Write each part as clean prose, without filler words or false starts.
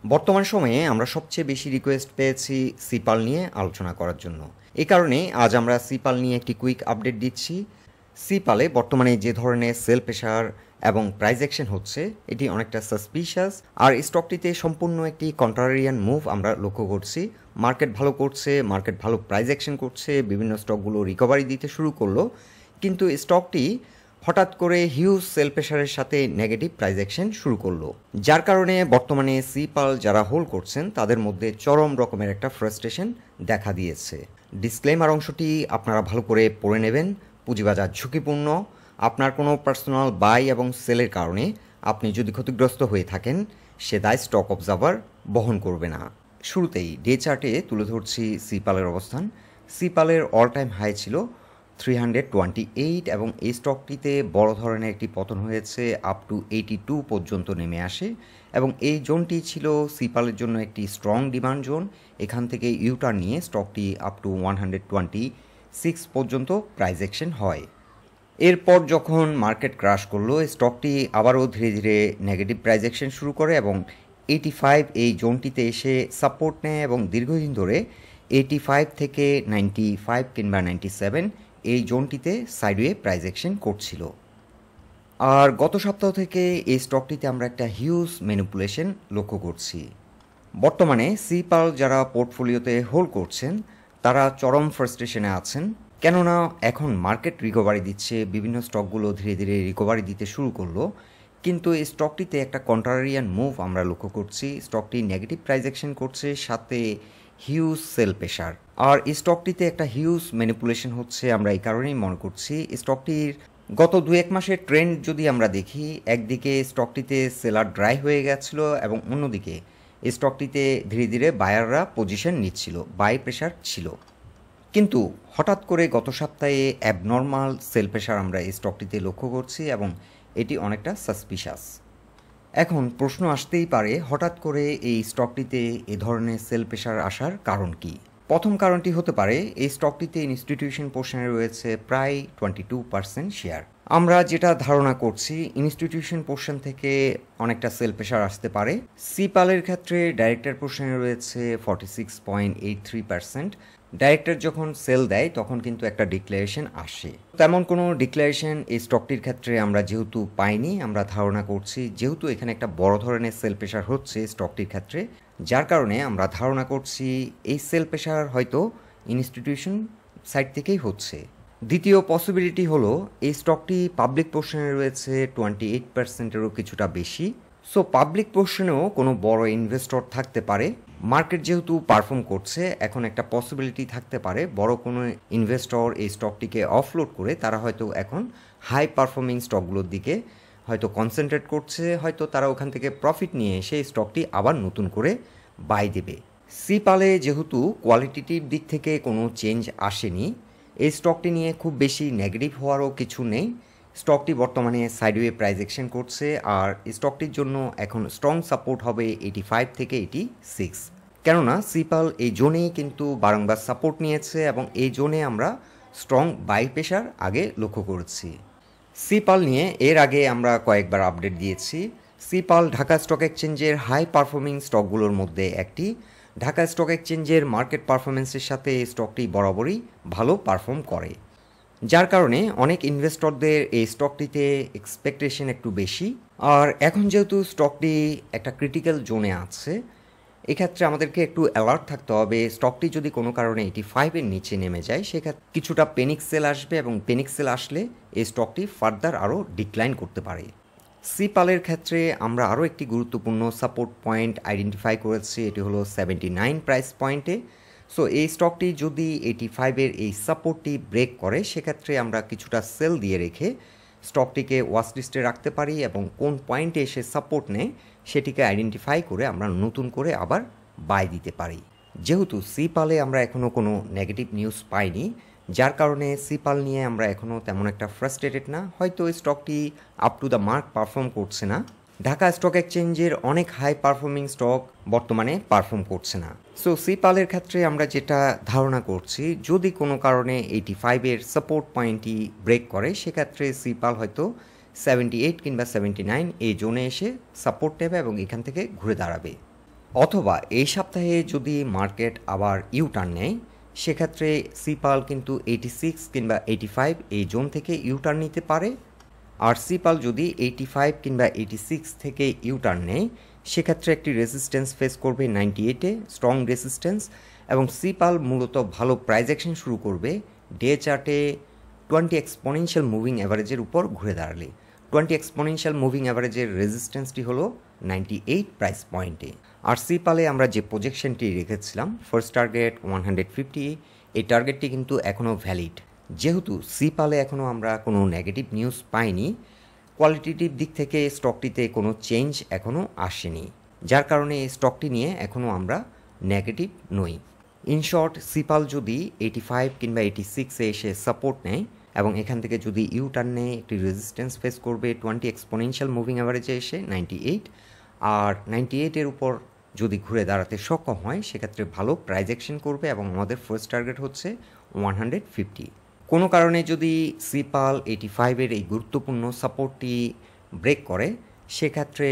বর্তমান সময়ে আমরা সবচেয়ে বেশি রিকোয়েস্ট পেয়েছি সিপাল নিয়ে আলোচনা করার জন্য। এই কারণে আজ আমরা সিপাল নিয়ে একটি কুইক আপডেট দিচ্ছি। সিপালে বর্তমানে যে ধরনের সেল প্রেশার এবং প্রাইস অ্যাকশন হচ্ছে এটি অনেকটা সাসপিশিয়াস, আর স্টকটিতে সম্পূর্ণ একটি কন্ট্রারিয়ান মুভ আমরা লক্ষ্য করছি। মার্কেট ভালো করছে, মার্কেট ভালো প্রাইস অ্যাকশন করছে, বিভিন্ন স্টকগুলো রিকভারি দিতে শুরু করলো, কিন্তু স্টকটি হঠাৎ করে হিউজ সেল প্রেশারের সাথে নেগেটিভ প্রাইস অ্যাকশন শুরু করলো, যার কারণে বর্তমানে সিপাল যারা হোল্ড করছেন তাদের মধ্যে চরম রকমের একটা ফ্রাস্ট্রেশন দেখা দিয়েছে। ডিসক্লেমার অংশটি আপনারা ভালো করে পড়ে নেবেন। পুঁজিবাজার ঝুঁকিপূর্ণ। আপনার কোনো পার্সোনাল বাই এবং সেলের কারণে আপনি যদি ক্ষতিগ্রস্ত হয়ে থাকেন, সে দায় স্টক অবজার্ভার বহন করবে না। শুরুতেই ডে চার্টে তুলে ধরছি সিপালের অবস্থান। সিপালের অল টাইম হাই ছিল 328 এবং এই স্টকটিতে বড় ধরনের একটি পতন হয়েছে, আপ টু 82 পর্যন্ত নেমে আসে, এবং এই জোনটি ছিল সিপালের জন্য একটি স্ট্রং ডিমান্ড জোন। এখান থেকে ইউটার্ন নিয়ে স্টকটি আপ টু 126 পর্যন্ত প্রাইস অ্যাকশন হয়। এরপর যখন মার্কেট ক্রাশ করলো, স্টকটি আবারও ধীরে ধীরে নেগেটিভ প্রাইস অ্যাকশন শুরু করে এবং 85 এই জোনটিতে এসে সাপোর্ট নেয় এবং দীর্ঘদিন ধরে 85 থেকে 95 কিংবা 97 এই জোনটিতে সাইডওয়ে প্রাইস অ্যাকশন করছিল। আর গত সপ্তাহ থেকে এই স্টকটিতে আমরা একটা হিউজ ম্যানিপুলেশন লক্ষ্য করছি। বর্তমানে সিপাল যারা পোর্টফোলিওতে হোল্ড করছেন তারা চরম ফ্রাস্ট্রেশনে আছেন, কেননা এখন মার্কেট রিকভারি দিচ্ছে, বিভিন্ন স্টকগুলো ধীরে ধীরে রিকভারি দিতে শুরু করলো, কিন্তু এই স্টকটিতে একটা কন্ট্রারিয়ান মুভ আমরা লক্ষ্য করছি। স্টকটি নেগেটিভ প্রাইস অ্যাকশন করছে, সাথে হিউজ সেল প্রেশার, আর এই স্টকটিতে একটা হিউজ ম্যানিপুলেশন হচ্ছে। আমরা এই কারণেই মনে করছি স্টকটির গত 2-1 মাসের ট্রেন্ড যদি আমরা দেখি, একদিকে স্টকটিতে সেলার ড্রাই হয়ে গেছিল এবং অন্যদিকে স্টকটিতে ধীরে ধীরে বায়াররা পজিশন নিচ্ছিল, বাই প্রেশার ছিল। কিন্তু হঠাৎ করে গত সপ্তাহে অ্যাবনর্মাল সেল প্রেশার আমরা এই স্টকটিতে লক্ষ্য করছি এবং এটি অনেকটা সাসপিশাস। এখন প্রশ্ন আসতেই পারে, হঠাৎ করে এই স্টকটিতে এ ধরনের সেল প্রেশার আসার কারণ কি? প্রথম কারণটি হতে পারে এই স্টকটিতে ইনস্টিটিউশন পোর্শনে রয়েছে প্রায় 22% শেয়ার। আমরা যেটা ধারণা করছি ইনস্টিটিউশন পোর্শন থেকে অনেকটা সেল প্রেশার আসতে পারে। সিপালের ক্ষেত্রে ডাইরেক্টর পোর্শনে রয়েছে 46.83%। ডাইরেক্টর যখন সেল দেয় তখন কিন্তু একটা ডিক্লারেশন আসে, তেমন কোনো ডিক্লারেশন এই স্টকটির ক্ষেত্রে আমরা যেহেতু পাইনি, আমরা ধারণা করছি যেহেতু এখানে একটা বড় ধরনের সেল প্রেশার হচ্ছে স্টকটির ক্ষেত্রে, যার কারণে আমরা ধারণা করছি এই সেল প্রেশার হয়তো ইনস্টিটিউশন সাইড থেকেই হচ্ছে। দ্বিতীয় পসিবিলিটি হলো এই স্টকটি পাবলিক পোর্শনে রয়েছে 28%-এরও কিছুটা বেশি। সো পাবলিক পোর্শনেও কোনো বড় ইনভেস্টর থাকতে পারে। মার্কেট যেহেতু পারফর্ম করছে, এখন একটা পসিবিলিটি থাকতে পারে বড় কোনো ইনভেস্টর এই স্টকটিকে অফলোড করে তারা হয়তো এখন হাই পারফর্মিং স্টকগুলোর দিকে হয়তো কনসেন্ট্রেট করছে, হয়তো তারা ওখান থেকে প্রফিট নিয়ে এসে স্টকটি আবার নতুন করে বাই দেবে। সিপালে যেহেতু কোয়ালিটিটিভ দিক থেকে কোনো চেঞ্জ আসেনি, এই স্টকটি নিয়ে খুব বেশি নেগেটিভ হওয়ারও কিছু নেই। স্টকটি বর্তমানে সাইডওয়ে প্রাইস অ্যাকশন করছে, আর স্টকটির জন্য এখন স্ট্রং সাপোর্ট হবে 85 থেকে 86, কেননা সিপাল এই জোনেই কিন্তু বারংবার সাপোর্ট নিয়েছে এবং এই জোনে আমরা স্ট্রং বাই প্রেশার আগে লক্ষ্য করেছি। সিপাল নিয়ে এর আগে আমরা কয়েকবার আপডেট দিয়েছি। সিপাল ঢাকা স্টক এক্সচেঞ্জের হাই পারফর্মিং স্টকগুলোর মধ্যে একটি। ঢাকা স্টক এক্সচেঞ্জের মার্কেট পারফরমেন্সের সাথে এই স্টকটি বরাবরই ভালো পারফর্ম করে, যার কারণে অনেক ইনভেস্টরদের এই স্টকটিতে এক্সপেকটেশন একটু বেশি। আর এখন যেহেতু স্টকটি একটা ক্রিটিক্যাল জোনে আছে, এক্ষেত্রে আমাদেরকে একটু অ্যালার্ট থাকতে হবে। স্টকটি যদি কোনো কারণে 85-এর নিচে নেমে যায়, সেক্ষেত্রে কিছুটা পেনিক সেল আসবে এবং পেনিক সেল আসলে এই স্টকটি ফার্দার আরও ডিক্লাইন করতে পারে। সিপালের ক্ষেত্রে আমরা আরও একটি গুরুত্বপূর্ণ সাপোর্ট পয়েন্ট আইডেন্টিফাই করেছি, এটি হলো 79 প্রাইস পয়েন্টে। সো এই স্টকটি যদি 85-এর এই সাপোর্টটি ব্রেক করে, সেক্ষেত্রে আমরা কিছুটা সেল দিয়ে রেখে স্টকটিকে ওয়াচ লিস্টে রাখতে পারি এবং কোন পয়েন্টে এসে সাপোর্ট নেয় সেটিকে আইডেন্টিফাই করে আমরা নতুন করে আবার বাই দিতে পারি। যেহেতু সিপালে আমরা এখনও কোনো নেগেটিভ নিউজ পাইনি, যার কারণে সিপাল নিয়ে আমরা এখনও তেমন একটা ফ্রাস্ট্রেটেড না। হয়তো স্টকটি up to the mark perform করছে না, ঢাকা স্টক এক্সচেঞ্জের অনেক হাই পারফর্মিং স্টক বর্তমানে পারফর্ম করছে না। সো সিপালের ক্ষেত্রে আমরা যেটা ধারণা করছি, যদি কোনো কারণে 85-এর সাপোর্ট পয়েন্টটি ব্রেক করে, সেক্ষেত্রে সিপাল হয়তো 78 কিংবা 79 এই জোনে এসে সাপোর্ট নেবে এবং এখান থেকে ঘুরে দাঁড়াবে। অথবা এই সপ্তাহে যদি মার্কেট আবার ইউ টার্ন নেয়, সেক্ষেত্রে সিপাল কিন্তু 86 কিংবা 85 এই জোন থেকে ইউ টার্ন নিতে পারে। আর সিপাল যদি 85 কিংবা 86 থেকে ইউ টার্ন নেয়, সেক্ষেত্রে একটি রেজিস্ট্যান্স ফেস করবে 98-এ, স্ট্রং রেজিস্ট্যান্স। এবং সিপাল মূলত ভালো প্রাইস অ্যাকশন শুরু করবে ডে চার্টে 20 এক্সপোনেনশিয়াল মুভিং অ্যাভারেজের উপর ঘুরে দাঁড়ালে। 20 এক্সপোনেনশিয়াল মুভিং অ্যাভারেজের রেজিস্ট্যান্সটি হলো 98 প্রাইস পয়েন্টে। আর সিপালে আমরা যে প্রজেকশনটি রেখেছিলাম ফার্স্ট টার্গেট 150, এই টার্গেটটি কিন্তু এখনও ভ্যালিড। যেহেতু সিপালে এখনও আমরা কোনো নেগেটিভ নিউজ পাইনি, কোয়ালিটেটিভ দিক থেকে স্টকটিতে কোনো চেঞ্জ এখনও আসেনি, যার কারণে এই স্টকটি নিয়ে এখনও আমরা নেগেটিভ নই। ইন শর্ট, সিপাল যদি 85 কিংবা 86-এ এসে সাপোর্ট নেয় এবং এখান থেকে যদি ইউ টার্ন নেয়, একটি রেজিস্ট্যান্স ফেস করবে 20 এক্সপোনেনশিয়াল মুভিং অ্যাভারেজে এসে 98। আর 98-এর উপর যদি ঘুরে দাঁড়াতে সক্ষম হয়, সেক্ষেত্রে ভালো প্রাইস অ্যাকশন করবে এবং আমাদের ফার্স্ট টার্গেট হচ্ছে 150। কোনো কারণে যদি সিপাল 85-এর এই গুরুত্বপূর্ণ সাপোর্টটি ব্রেক করে, সেক্ষেত্রে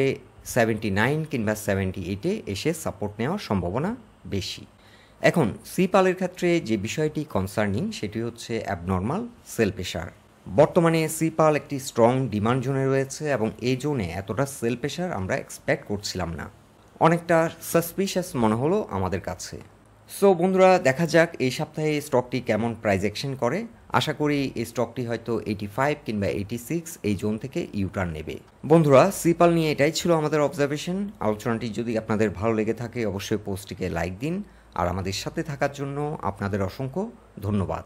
79 কিংবা 78-এ এসে সাপোর্ট নেওয়ার সম্ভাবনা বেশি। এখন সিপালের ক্ষেত্রে যে বিষয়টি কনসার্নিং সেটি হচ্ছে অ্যাবনর্মাল সেল প্রেশার। বর্তমানে সিপাল একটি স্ট্রং ডিমান্ড জোনে রয়েছে এবং এই জোনে এতটা সেল প্রেশার আমরা এক্সপেক্ট করছিলাম না। অনেকটা সাসপিশিয়াস মনে হলো আমাদের কাছে। সো বন্ধুরা, দেখা যাক এই সপ্তাহে স্টকটি কেমন প্রাইস অ্যাকশন করে। আশা করি এই স্টকটি হয়তো 85 কিংবা 86 এই জোন থেকে ইউটার্ন নেবে। বন্ধুরা, সিপাল নিয়ে এটাই ছিল আমাদের অবজারভেশন। আলোচনাটি যদি আপনাদের ভালো লেগে থাকে, অবশ্যই পোস্টটিকে লাইক দিন। আর আমাদের সাথে থাকার জন্য আপনাদের অসংখ্য ধন্যবাদ।